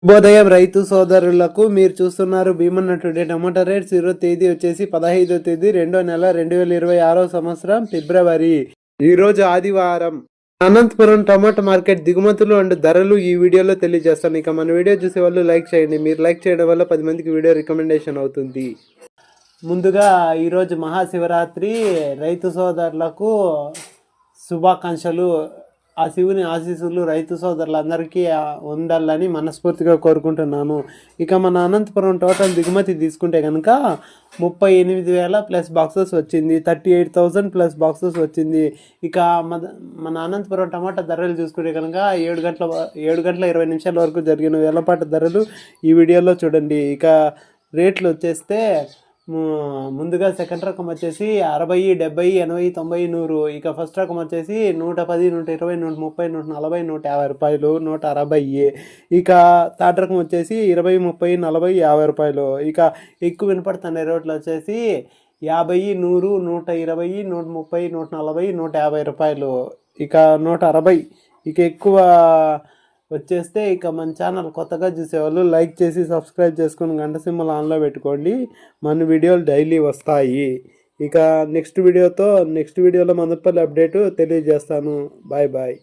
శుభోదయం రైతు సోదరులకు. మీరు చూస్తున్నారు భీమన్న టుడే. టమాటా రేట్స్ ఈరోజు తేదీ వచ్చేసి 15వ తేదీ 2వ నెల 2026 సంవత్సరం ఫిబ్రవరి. ఈరోజు ఆదివారం. అనంతపురం టమాటా మార్కెట్ దిగుమతులు అండ్ ధరలు ఈ వీడియోలో తెలియజేస్తాను. ఇక మన వీడియో చూసే వాళ్ళు లైక్ చేయండి. మీరు లైక్ చేయడం వల్ల 10 మందికి వీడియో రికమెండేషన్ అవుతుంది. ముందుగా ఈరోజు మహాశివరాత్రి. రైతు సోదరులకు శుభాకాంక్షలు. ఆ శివుని ఆశీస్సులు రైతు సోదరులందరికీ ఉండాలని మనస్ఫూర్తిగా కోరుకుంటున్నాను. ఇక మన అనంతపురం టోటల్ దిగుమతి తీసుకుంటే కనుక 38,000 ప్లస్ బాక్సెస్ వచ్చింది. 38,000 ప్లస్ బాక్సెస్ వచ్చింది. ఇక మన అనంతపురం టమాటా ధరలు చూసుకుంటే కనుక 7 గంటల 20 నిమిషాల వరకు జరిగిన వేలపాట ధరలు ఈ వీడియోలో చూడండి. ఇక రేట్లు వచ్చేస్తే ముందుగా సెకండ్ రకం వచ్చేసి 60, 70, 80, 90, 100. ఇక ఫస్ట్ రకం వచ్చేసి 110, 120, 130, 140, 150 రూపాయలు, 160. ఇక థర్డ్ రకం వచ్చేసి 20, 30, 40, 50 రూపాయలు. ఇక ఎక్కువ వినపడుతున్న రేట్లు వచ్చేసి 50, 100, 120, 130, 140, 150 రూపాయలు. ఇక 160. ఇక ఎక్కువ వచ్చేస్తే ఇక మన ఛానల్ కొత్తగా చూసేవాళ్ళు లైక్ చేసి సబ్స్క్రైబ్ చేసుకొని గంట సింబల్ ఆన్లో పెట్టుకోండి. మన వీడియోలు డైలీ వస్తాయి. ఇక నెక్స్ట్ వీడియోలో మదనపల్లి అప్డేట్ తెలియజేస్తాను. Bye bye.